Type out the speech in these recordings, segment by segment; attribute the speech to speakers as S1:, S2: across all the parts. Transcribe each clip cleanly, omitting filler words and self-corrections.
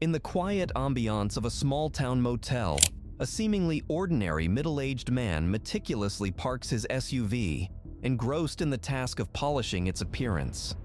S1: In the quiet ambiance of a small-town motel, a seemingly ordinary middle-aged man meticulously parks his SUV, engrossed in the task of polishing its appearance.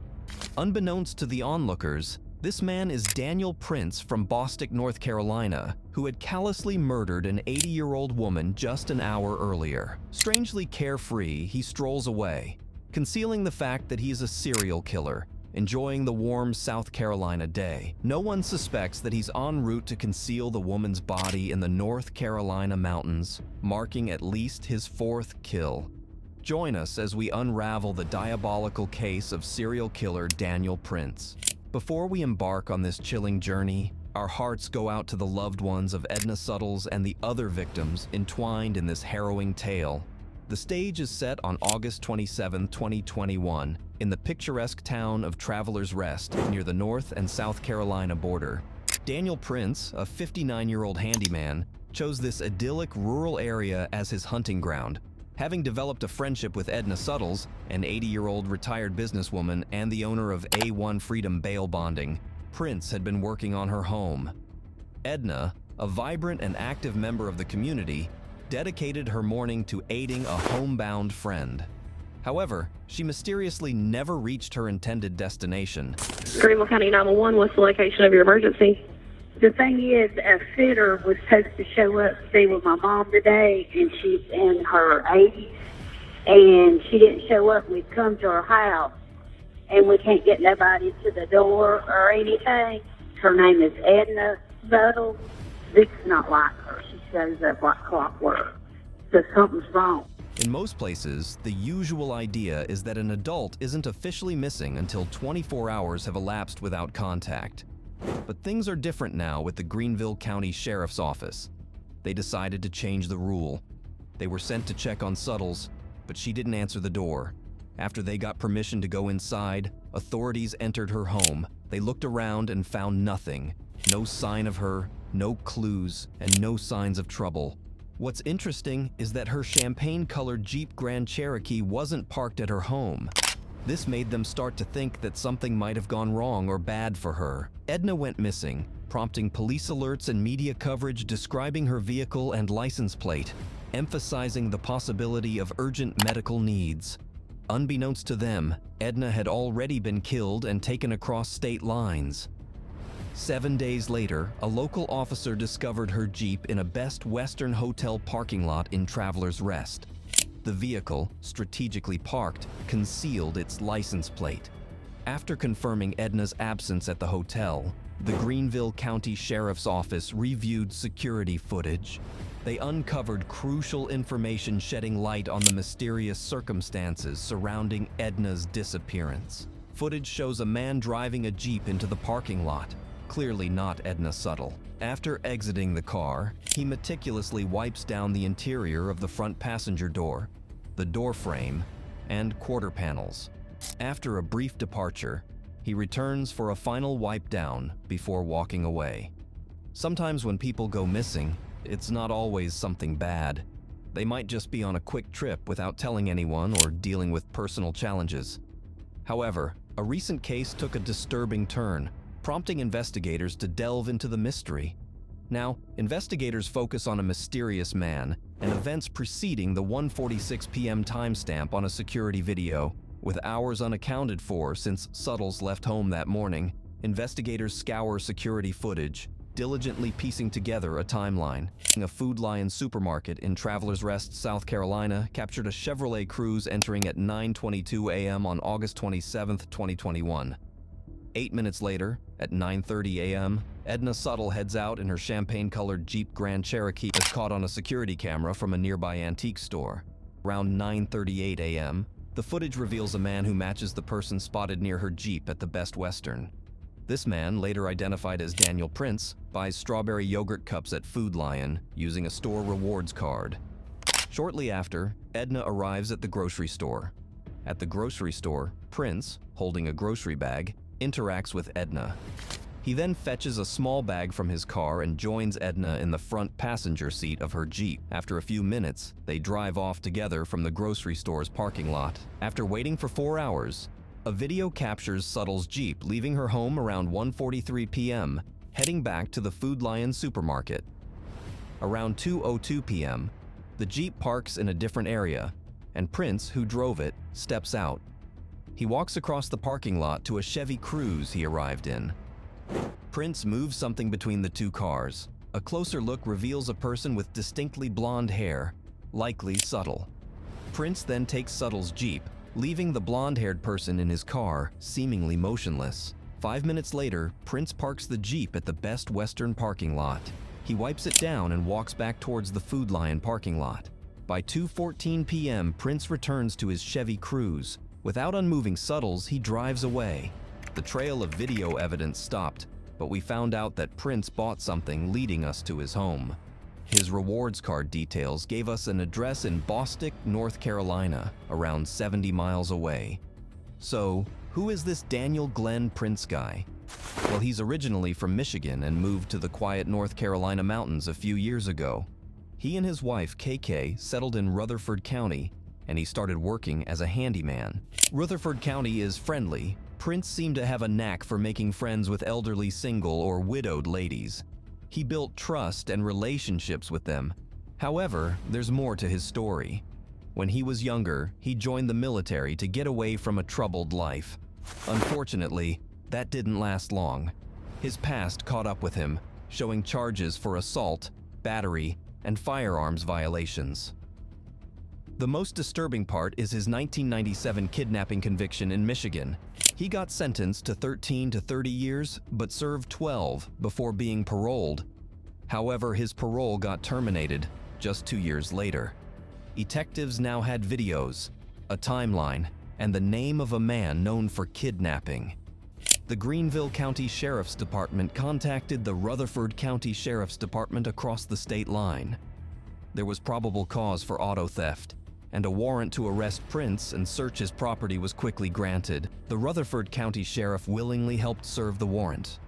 S1: Unbeknownst to the onlookers, this man is Daniel Printz from Bostic, North Carolina, who had callously murdered an 80-year-old woman just an hour earlier. Strangely carefree, he strolls away, concealing the fact that he's a serial killer, enjoying the warm South Carolina day. No one suspects that he's en route to conceal the woman's body in the North Carolina mountains, marking at least his fourth kill. Join us as we unravel the diabolical case of serial killer Daniel Printz. Before we embark on this chilling journey, our hearts go out to the loved ones of Edna Suttles and the other victims entwined in this harrowing tale. The stage is set on August 27, 2021, in the picturesque town of Travelers Rest near the North and South Carolina border. Daniel Printz, a 59-year-old handyman, chose this idyllic rural area as his hunting ground. Having developed a friendship with Edna Suttles, an 80-year-old retired businesswoman and the owner of A1 Freedom Bail Bonding, Printz had been working on her home. Edna, a vibrant and active member of the community, dedicated her morning to aiding a homebound friend. However, she mysteriously never reached her intended destination.
S2: Greenville County 911, what's the location of your emergency?
S3: The thing is, a fitter was supposed to show up to stay with my mom today, and she's in her 80s, and she didn't show up. We've come to her house, and we can't get nobody to the door or anything. Her name is Edna Suttles. Vic's not like her. She shows up like clockwork. So something's wrong.
S1: In most places, the usual idea is that an adult isn't officially missing until 24 hours have elapsed without contact. But things are different now with the Greenville County Sheriff's Office. They decided to change the rule. They were sent to check on Suttles, but she didn't answer the door. After they got permission to go inside, authorities entered her home. They looked around and found nothing. No sign of her, no clues, and no signs of trouble. What's interesting is that her champagne-colored Jeep Grand Cherokee wasn't parked at her home. This made them start to think that something might have gone wrong or bad for her. Edna went missing, prompting police alerts and media coverage describing her vehicle and license plate, emphasizing the possibility of urgent medical needs. Unbeknownst to them, Edna had already been killed and taken across state lines. 7 days later, a local officer discovered her Jeep in a Best Western hotel parking lot in Travelers Rest. The vehicle, strategically parked, concealed its license plate. After confirming Edna's absence at the hotel, the Greenville County Sheriff's Office reviewed security footage. They uncovered crucial information shedding light on the mysterious circumstances surrounding Edna's disappearance. Footage shows a man driving a Jeep into the parking lot, clearly not Edna Suttle. After exiting the car, he meticulously wipes down the interior of the front passenger door, the door frame, and quarter panels. After a brief departure, he returns for a final wipe down before walking away. Sometimes when people go missing, it's not always something bad. They might just be on a quick trip without telling anyone or dealing with personal challenges. However, a recent case took a disturbing turn, prompting investigators to delve into the mystery. Now, investigators focus on a mysterious man and events preceding the 1:46 p.m. timestamp on a security video. With hours unaccounted for since Suttles left home that morning, investigators scour security footage, diligently piecing together a timeline. A Food Lion supermarket in Travelers Rest, South Carolina, captured a Chevrolet Cruze entering at 9:22 a.m. on August 27, 2021. 8 minutes later, at 9:30 a.m., Edna Suttle heads out in her champagne-colored Jeep Grand Cherokee is caught on a security camera from a nearby antique store. Around 9:38 a.m., the footage reveals a man who matches the person spotted near her Jeep at the Best Western. This man, later identified as Daniel Printz, buys strawberry yogurt cups at Food Lion using a store rewards card. Shortly after, Edna arrives at the grocery store. At the grocery store, Printz, holding a grocery bag, interacts with Edna. He then fetches a small bag from his car and joins Edna in the front passenger seat of her Jeep. After a few minutes, they drive off together from the grocery store's parking lot. After waiting for 4 hours, a video captures Suttle's Jeep leaving her home around 1:43 p.m., heading back to the Food Lion supermarket. Around 2:02 p.m., the Jeep parks in a different area, and Printz, who drove it, steps out. He walks across the parking lot to a Chevy Cruze he arrived in. Printz moves something between the two cars. A closer look reveals a person with distinctly blonde hair, likely Subtle. Printz then takes Subtle's Jeep, leaving the blonde-haired person in his car, seemingly motionless. 5 minutes later, Printz parks the Jeep at the Best Western parking lot. He wipes it down and walks back towards the Food Lion parking lot. By 2:14 p.m., Printz returns to his Chevy Cruze. Without unmoving Suttles, he drives away. The trail of video evidence stopped, but we found out that Printz bought something leading us to his home. His rewards card details gave us an address in Bostic, North Carolina, around 70 miles away. So, who is this Daniel Glenn Printz guy? Well, he's originally from Michigan and moved to the quiet North Carolina mountains a few years ago. He and his wife, KK, settled in Rutherford County, and he started working as a handyman. Rutherford County is friendly. Printz seemed to have a knack for making friends with elderly single or widowed ladies. He built trust and relationships with them. However, there's more to his story. When he was younger, he joined the military to get away from a troubled life. Unfortunately, that didn't last long. His past caught up with him, showing charges for assault, battery, and firearms violations. The most disturbing part is his 1997 kidnapping conviction in Michigan. He got sentenced to 13 to 30 years, but served 12 before being paroled. However, his parole got terminated just 2 years later. Detectives now had videos, a timeline, and the name of a man known for kidnapping. The Greenville County Sheriff's Department contacted the Rutherford County Sheriff's Department across the state line. There was probable cause for auto theft, and a warrant to arrest Printz and search his property was quickly granted. The Rutherford County Sheriff willingly helped serve the warrant.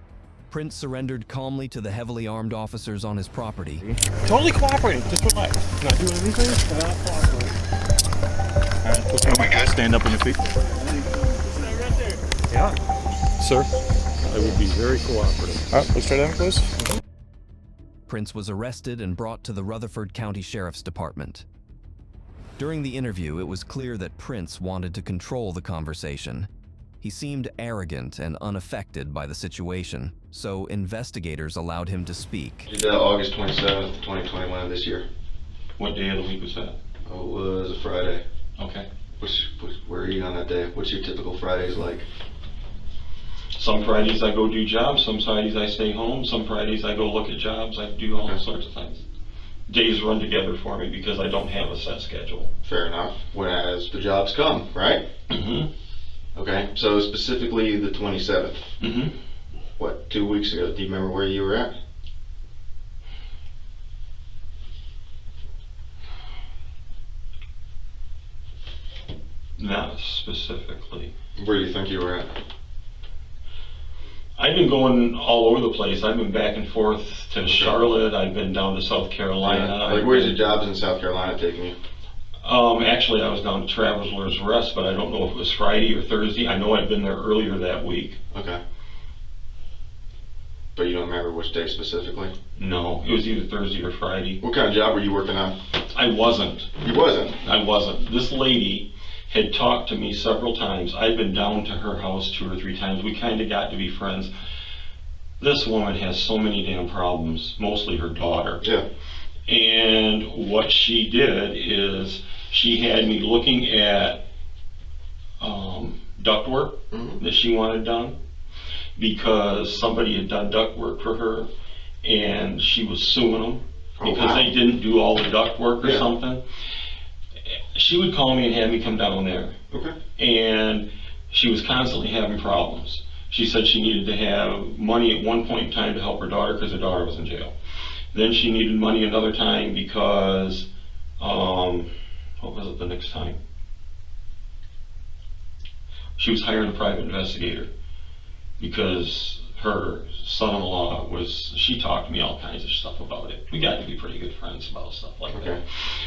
S1: Printz surrendered calmly to the heavily armed officers on his property.
S4: Totally cooperating, just relax. Not doing anything, not cooperating. All right, stand up on your feet. Yeah. Sir, I would be very cooperative. All right, let's try that, please.
S1: Printz was arrested and brought to the Rutherford County Sheriff's Department. During the interview, it was clear that Printz wanted to control the conversation. He seemed arrogant and unaffected by the situation, so investigators allowed him to speak.
S5: August 27th, 2021 this year.
S4: What day of the week was that?
S5: Oh, it was a Friday.
S4: Okay.
S5: Where are you on that day? What's your typical Fridays like?
S4: Some Fridays I go do jobs, some Fridays I stay home, some Fridays I go look at jobs, I do all sorts of things. Days run together for me because I don't have a set schedule.
S5: Fair enough. As the jobs come, right?
S4: Mm-hmm.
S5: Okay, so specifically the 27th.
S4: Mm-hmm.
S5: What, 2 weeks ago? Do you remember where you were at?
S4: Not specifically.
S5: Where do you think you were at?
S4: I've been going all over the place. I've been back and forth to Charlotte. I've been down to South Carolina.
S5: Yeah. Like, where's your jobs in South Carolina taking you?
S4: Actually, I was down to Traveler's Rest, but I don't know if it was Friday or Thursday. I know I'd been there earlier that week.
S5: Okay. But you don't remember which day specifically?
S4: No, it was either Thursday or Friday.
S5: What kind of job were you working on?
S4: I wasn't.
S5: You wasn't?
S4: I wasn't. This lady had talked to me several times. I'd been down to her house 2 or 3 times. We kind of got to be friends. This woman has so many damn problems, mostly her daughter.
S5: Yeah.
S4: And what she did is she had me looking at ductwork that she wanted done because somebody had done ductwork for her and she was suing them because they didn't do all the ductwork or something. She would call me and have me come down there.
S5: Okay.
S4: And she was constantly having problems. She said she needed to have money at one point in time to help her daughter because her daughter was in jail. Then she needed money another time because, what was it the next time? She was hiring a private investigator because her son-in-law she talked to me all kinds of stuff about it. We got to be pretty good friends about stuff like that.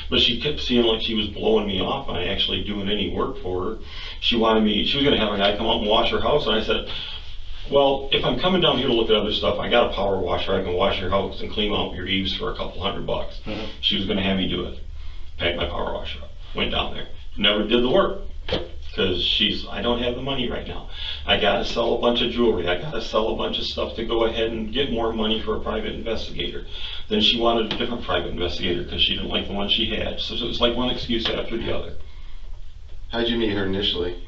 S4: But she kept seeing like she was blowing me off by actually doing any work for her. She was going to have a guy come out and wash her house, and I said, Well, if I'm coming down here to look at other stuff, I got a power washer. I can wash your house and clean out your eaves for a couple $100. She was going to have me do it. Packed my power washer up. Went down there. Never did the work. Because I don't have the money right now. I got to sell a bunch of jewelry. I got to sell a bunch of stuff to go ahead and get more money for a private investigator. Then she wanted a different private investigator because she didn't like the one she had. So it was like one excuse after the other.
S5: How'd you meet her initially?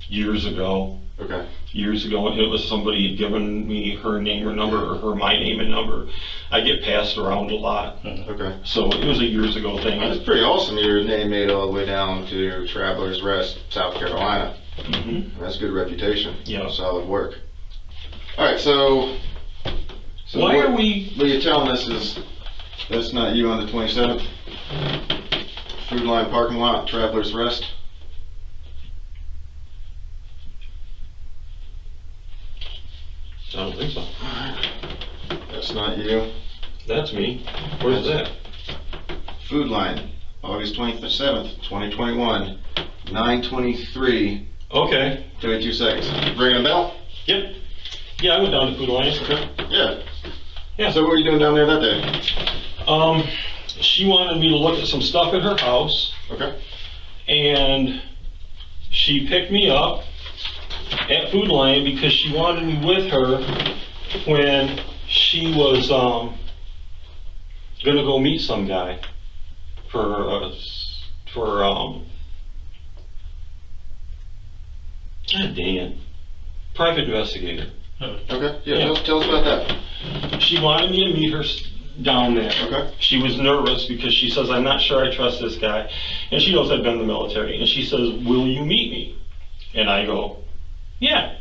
S4: Years ago.
S5: Okay.
S4: Years ago, it was somebody had given me her name or number, or my name and number. I get passed around a lot.
S5: Okay.
S4: So it was a years ago thing.
S5: That's pretty awesome. Your name made all the way down to Travelers Rest, South Carolina. That's good reputation.
S4: Yeah.
S5: Solid work. All right, so
S4: why are we?
S5: What you're telling us is that's not you on the 27th. Food Line parking lot, Travelers Rest.
S4: I don't think so.
S5: That's not you.
S4: That's me. Where's that?
S5: Food Line, August 27th, 2021, 9:23.
S4: Okay.
S5: 22 seconds. Ringing a bell?
S4: Yep. Yeah, I went down to Food Line. Okay.
S5: Yeah.
S4: Yeah.
S5: So what were you doing down there that day?
S4: She wanted me to look at some stuff at her house.
S5: Okay.
S4: And she picked me up at Food Line because she wanted me with her when she was gonna go meet some guy for God dang it, private investigator.
S5: Okay. Yeah. Tell us about that.
S4: She wanted me to meet her down there.
S5: Okay.
S4: She was nervous because she says, I'm not sure I trust this guy. And she knows I've been in the military. And she says, will you meet me? And I go, yeah.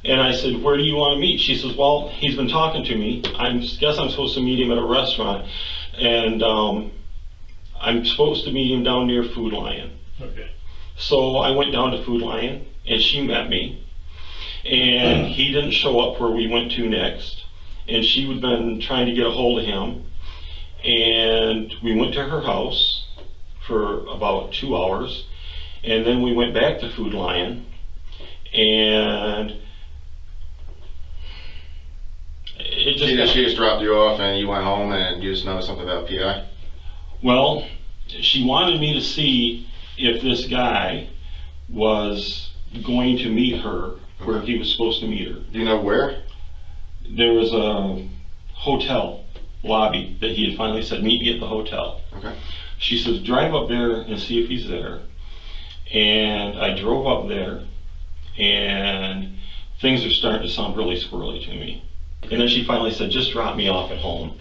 S4: And I said, where do you want to meet? She says, well, he's been talking to me. I guess I'm supposed to meet him at a restaurant. And I'm supposed to meet him down near Food Lion.
S6: Okay.
S4: So I went down to Food Lion, and she met me. And he didn't show up where we went to next. And she had been trying to get a hold of him. And we went to her house for about 2 hours. And then we went back to Food Lion. And it just...
S5: She just dropped you off and you went home and you just noticed something about PI?
S4: Well, she wanted me to see if this guy was going to meet her where he was supposed to meet her.
S5: Do you know where?
S4: There was a hotel lobby that he had finally said, meet me at the hotel.
S5: Okay.
S4: She says, drive up there and see if he's there. And I drove up there, and things are starting to sound really squirrely to me. And then she finally said, just drop me off at home.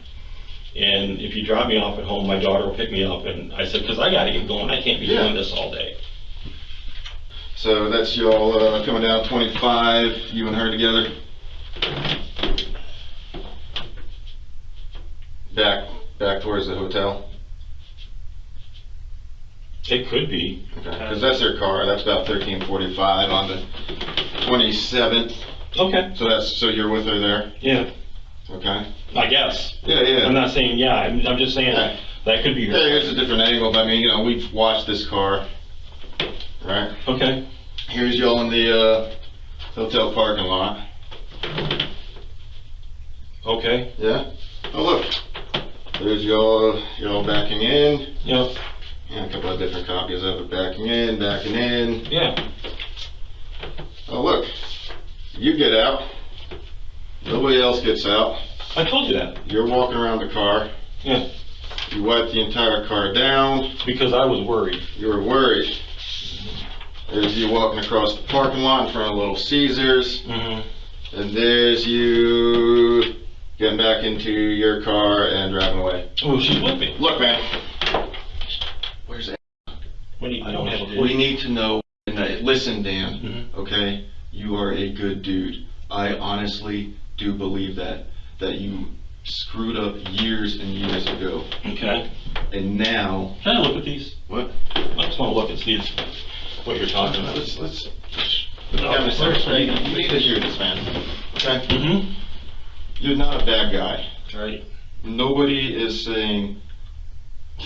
S4: And if you drop me off at home, my daughter will pick me up. And I said, because I got to get going. I can't be doing this all day.
S5: So that's y'all coming down 25, you and her together? Back towards the hotel?
S4: It could be.
S5: Okay, because that's their car. That's about 13:45 on the 27th.
S4: Okay.
S5: So you're with her there?
S4: Yeah.
S5: Okay.
S4: I guess.
S5: Yeah.
S4: I'm not saying yeah. I'm just saying that could be her.
S5: Yeah, here's a different angle. But I mean, we've watched this car, right?
S4: Okay.
S5: Here's y'all in the hotel parking lot.
S4: Okay.
S5: Yeah. Oh look, there's y'all backing in.
S4: Yep.
S5: Yeah, a couple of different copies of it. Backing in.
S4: Yeah.
S5: Oh look, you get out. Nobody else gets out.
S4: I told you that.
S5: You're walking around the car.
S4: Yeah.
S5: You wipe the entire car down.
S4: Because I was worried.
S5: You were worried. There's you walking across the parking lot in front of Little Caesars.
S4: Mm-hmm.
S5: And there's you getting back into your car and driving away.
S4: Oh, she's with me.
S5: Look, man. Where's that?
S4: I don't have a clue.
S5: We need to know. Listen, Dan.
S4: Mm-hmm.
S5: Okay, you are a good dude. I honestly do believe that you screwed up years and years ago.
S4: Okay.
S5: And now.
S4: Can I look at these?
S5: What?
S4: I just want to look and see what you're talking about.
S5: Let's. You need to hear this, man. Okay.
S4: Mm-hmm.
S5: You're not a bad guy.
S4: Right.
S5: Nobody is saying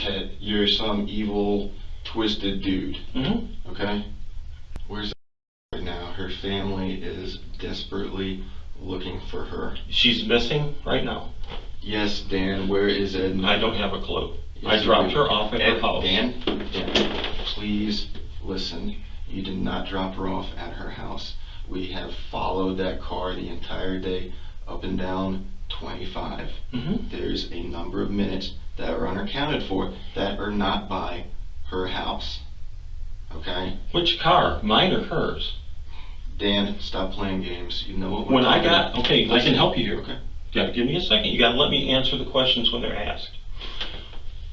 S5: that you're some evil, twisted dude.
S4: Mm-hmm.
S5: Okay? Where's right now? Her family is desperately looking for her.
S4: She's missing right now.
S5: Yes, Dan, where is Edna?
S4: I don't have a clue.
S5: Yes,
S4: I dropped
S5: you
S4: her off at her house.
S5: Dan, please listen. You did not drop her off at her house. We have followed that car the entire day, up and down 25. There's a number of minutes that are unaccounted for that are not by her house. Okay?
S4: Which car? Mine or hers?
S5: Dan, stop playing games. You know what we're
S4: When I
S5: talking
S4: got,
S5: about.
S4: okay, I can help you here.
S5: Okay.
S4: You gotta give me a second. You gotta let me answer the questions when they're asked.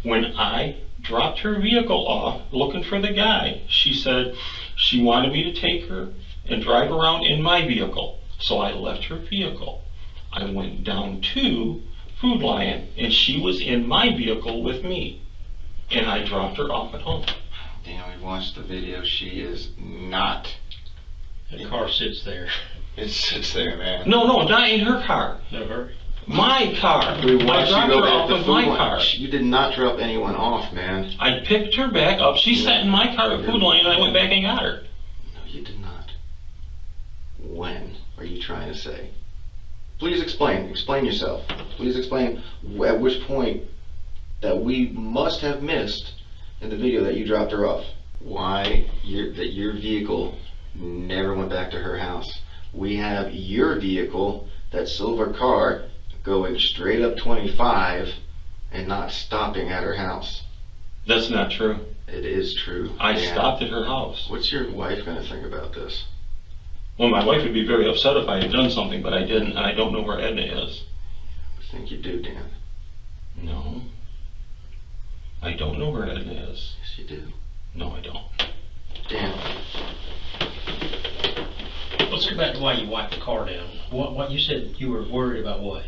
S4: When I dropped her vehicle off looking for the guy, she said she wanted me to take her and drive around in my vehicle. So I left her vehicle. I went down to Food Lion and she was in my vehicle with me. And I dropped her off at home.
S5: Dan, we watched the video. She is not.
S6: The car sits there.
S5: It sits there, man.
S4: No, not in her car.
S6: No hurry.
S4: My car.
S5: We
S4: I
S5: watched you
S4: dropped
S5: go
S4: her
S5: back
S4: off
S5: to
S4: with
S5: Food
S4: my
S5: Lion.
S4: car.
S5: You did not drop anyone off, man.
S4: I picked her back up. She sat in my car at Food Lion and I went back and got her.
S5: No, you did not. When are you trying to say? Please explain. Explain yourself. Please explain at which point that we must have missed in the video that you dropped her off. Why that your vehicle never went back to her house. We have your vehicle, that silver car, going straight up 25 and not stopping at her house.
S4: That's not true.
S5: It is true.
S4: I
S5: Dan.
S4: stopped at her house.
S5: What's your wife going to think about this?
S4: Well, my wife would be very upset if I had done something, but I didn't, and I don't know where Edna is.
S5: I think you do, Dan.
S4: No. I don't know where Edna is.
S5: Yes, you do.
S4: No, I don't.
S5: Dan.
S6: Let's go back to why you wiped the car down. What you said you were worried about what?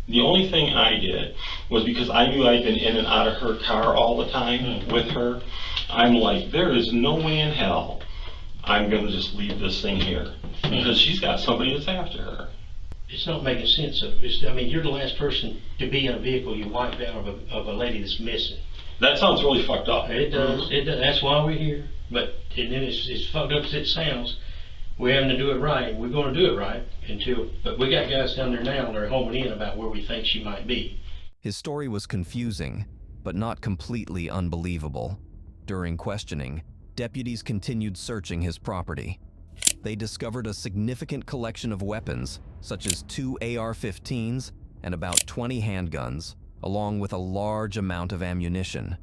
S4: The only thing I did was because I knew I'd been in and out of her car all the time with her. I'm like, there is no way in hell I'm going to just leave this thing here because she's got somebody that's after her.
S6: It's not making sense. I mean, you're the last person to be in a vehicle you wiped out of a lady that's missing.
S4: That sounds really fucked up.
S6: It does. It does. That's why we're here. But and then it's fucked up as it sounds. We're having to do it right. We're going to do it right but we got guys down there now that are homing in about where we think she might be.
S1: His story was confusing, but not completely unbelievable. During questioning, deputies continued searching his property. They discovered a significant collection of weapons, such as 2 AR-15s and about 20 handguns, along with a large amount of ammunition.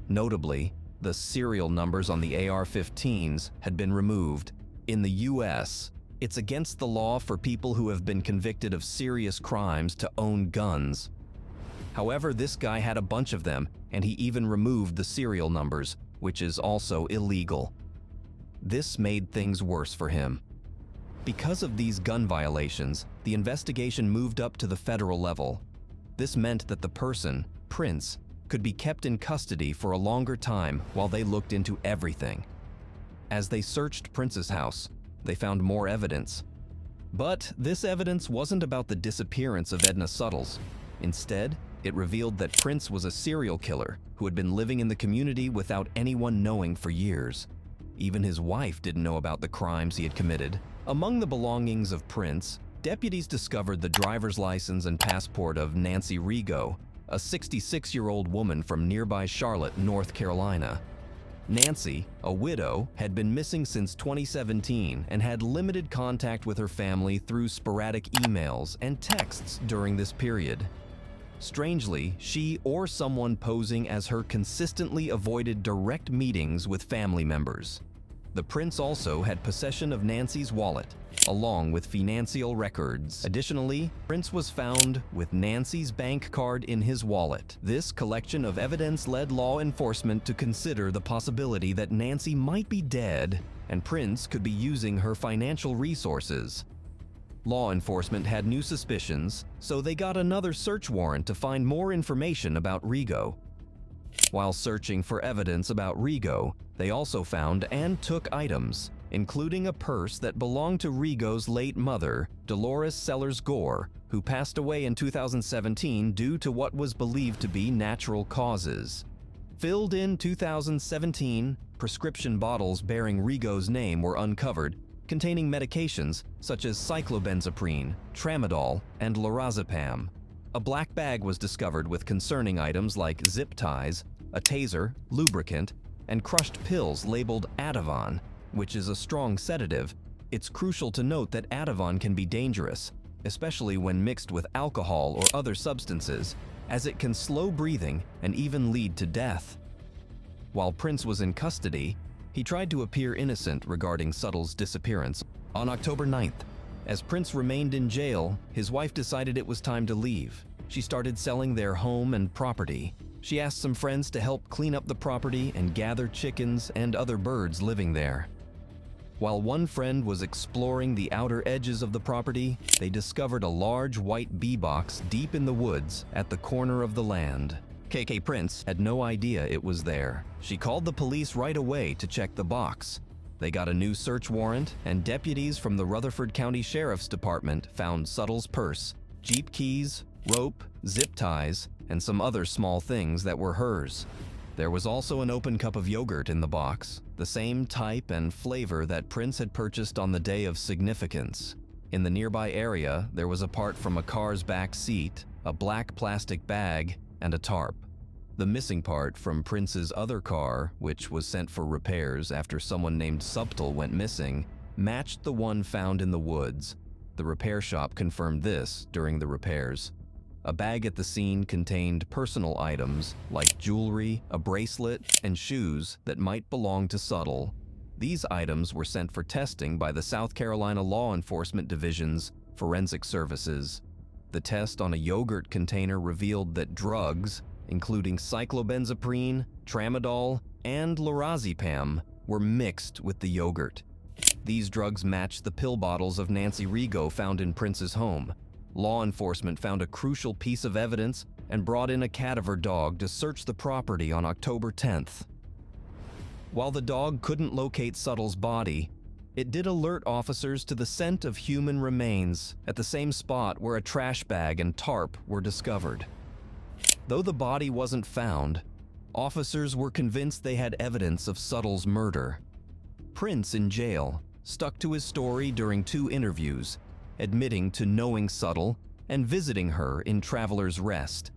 S1: Notably, the serial numbers on the AR-15s had been removed. In the US, it's against the law for people who have been convicted of serious crimes to own guns. However, this guy had a bunch of them, and he even removed the serial numbers, which is also illegal. This made things worse for him. Because of these gun violations, the investigation moved up to the federal level. This meant that the person, Printz, could be kept in custody for a longer time while they looked into everything. As they searched Printz's house, they found more evidence. But this evidence wasn't about the disappearance of Edna Suttles. Instead, it revealed that Printz was a serial killer who had been living in the community without anyone knowing for years. Even his wife didn't know about the crimes he had committed. Among the belongings of Printz, deputies discovered the driver's license and passport of Nancy Rigo, a 66-year-old woman from nearby Charlotte, North Carolina. Nancy, a widow, had been missing since 2017 and had limited contact with her family through sporadic emails and texts during this period. Strangely, she or someone posing as her consistently avoided direct meetings with family members. The Printz also had possession of Nancy's wallet, along with financial records. Additionally, Printz was found with Nancy's bank card in his wallet. This collection of evidence led law enforcement to consider the possibility that Nancy might be dead and Printz could be using her financial resources. Law enforcement had new suspicions, so they got another search warrant to find more information about Rigo. While searching for evidence about Rigo, they also found and took items, including a purse that belonged to Rigo's late mother, Dolores Sellers Gore, who passed away in 2017 due to what was believed to be natural causes. Filled in 2017, prescription bottles bearing Rigo's name were uncovered, containing medications such as cyclobenzaprine, tramadol, and lorazepam. A black bag was discovered with concerning items like zip ties, a taser, lubricant, and crushed pills labeled Ativan, which is a strong sedative. It's crucial to note that Ativan can be dangerous, especially when mixed with alcohol or other substances, as it can slow breathing and even lead to death. While Printz was in custody, he tried to appear innocent regarding Suttle's disappearance. On October 9th, as Printz remained in jail, his wife decided it was time to leave. She started selling their home and property. She asked some friends to help clean up the property and gather chickens and other birds living there. While one friend was exploring the outer edges of the property, they discovered a large white bee box deep in the woods at the corner of the land. KK Printz had no idea it was there. She called the police right away to check the box. They got a new search warrant, and deputies from the Rutherford County Sheriff's Department found Suttle's purse, Jeep keys, rope, zip ties, and some other small things that were hers. There was also an open cup of yogurt in the box, the same type and flavor that Printz had purchased on the day of significance. In the nearby area, there was a part from a car's back seat, a black plastic bag, and a tarp. The missing part from Printz's other car, which was sent for repairs after someone named Subtle went missing, matched the one found in the woods. The repair shop confirmed this during the repairs. A bag at the scene contained personal items like jewelry, a bracelet, and shoes that might belong to Subtle. These items were sent for testing by the South Carolina Law Enforcement Division's Forensic Services. The test on a yogurt container revealed that drugs, including cyclobenzaprine, tramadol, and lorazepam, were mixed with the yogurt. These drugs matched the pill bottles of Nancy Rigo found in Printz's home. Law enforcement found a crucial piece of evidence and brought in a cadaver dog to search the property on October 10th. While the dog couldn't locate Suttle's body, it did alert officers to the scent of human remains at the same spot where a trash bag and tarp were discovered. Though the body wasn't found, officers were convinced they had evidence of Suttle's murder. Printz, in jail, stuck to his story during 2 interviews, admitting to knowing Subtle and visiting her in Traveler's Rest.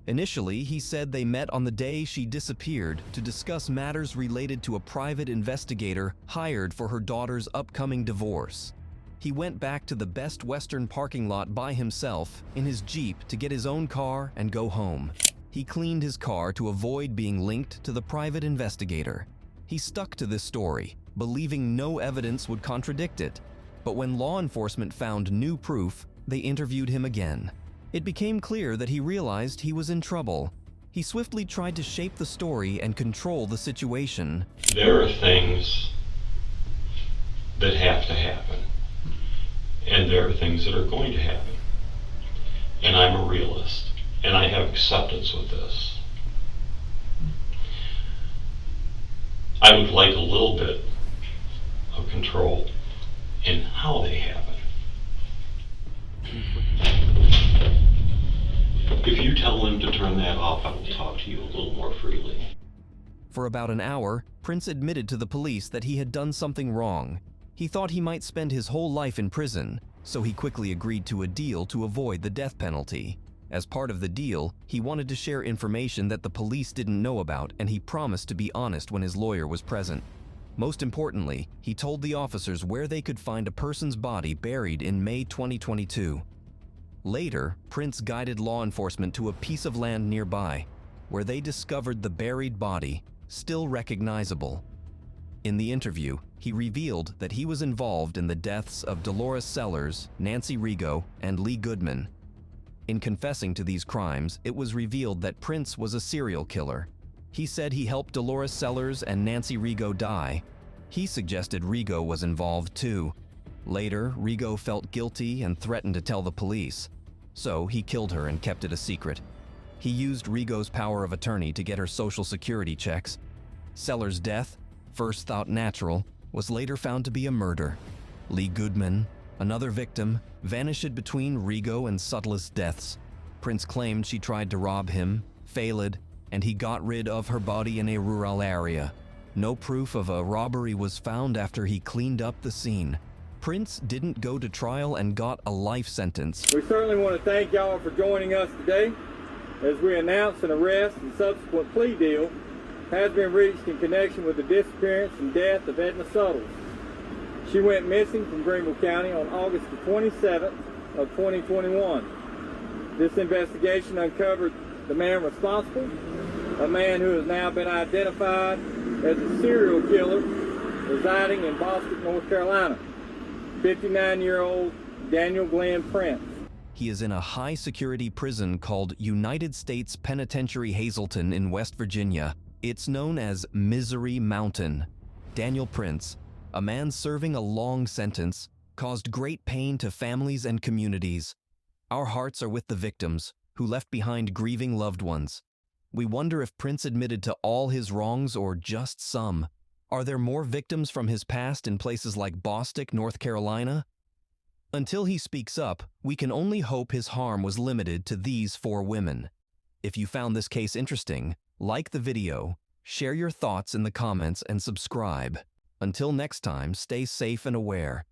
S1: Initially, he said they met on the day she disappeared to discuss matters related to a private investigator hired for her daughter's upcoming divorce. He went back to the Best Western parking lot by himself in his Jeep to get his own car and go home. He cleaned his car to avoid being linked to the private investigator. He stuck to this story, believing no evidence would contradict it. But when law enforcement found new proof, they interviewed him again. It became clear that he realized he was in trouble. He swiftly tried to shape the story and control the situation.
S4: There are things that have to happen, and there are things that are going to happen. And I'm a realist, and I have acceptance with this. I would like a little bit of control in how they happen. If you tell them to turn that off, I will talk to you a little more freely.
S1: For about an hour, Printz admitted to the police that he had done something wrong. He thought he might spend his whole life in prison, so he quickly agreed to a deal to avoid the death penalty. As part of the deal, he wanted to share information that the police didn't know about, and he promised to be honest when his lawyer was present. Most importantly, he told the officers where they could find a person's body buried in May 2022. Later, Printz guided law enforcement to a piece of land nearby, where they discovered the buried body, still recognizable. In the interview, he revealed that he was involved in the deaths of Dolores Sellers, Nancy Rigo, and Lee Goodman. In confessing to these crimes, it was revealed that Printz was a serial killer. He said he helped Dolores Sellers and Nancy Rigo die. He suggested Rigo was involved too. Later, Rigo felt guilty and threatened to tell the police. So he killed her and kept it a secret. He used Rigo's power of attorney to get her social security checks. Sellers' death, first thought natural, was later found to be a murder. Lee Goodman, another victim, vanished between Rigo and Suttle's deaths. Printz claimed she tried to rob him, failed, and he got rid of her body in a rural area. No proof of a robbery was found after he cleaned up the scene. Printz didn't go to trial and got a life sentence.
S7: We certainly want to thank y'all for joining us today as we announce an arrest and subsequent plea deal has been reached in connection with the disappearance and death of Edna Suttles. She went missing from Greenville County on August the 27th of 2021. This investigation uncovered the man responsible, a man who has now been identified as a serial killer residing in Boston, North Carolina, 59-year-old Daniel Glenn Printz.
S1: He is in a high-security prison called United States Penitentiary Hazleton in West Virginia. It's known as Misery Mountain. Daniel Printz, a man serving a long sentence, caused great pain to families and communities. Our hearts are with the victims, who left behind grieving loved ones. We wonder if Printz admitted to all his wrongs or just some. Are there more victims from his past in places like Boston, North Carolina? Until he speaks up, we can only hope his harm was limited to these 4 women. If you found this case interesting, like the video, share your thoughts in the comments and subscribe. Until next time, stay safe and aware.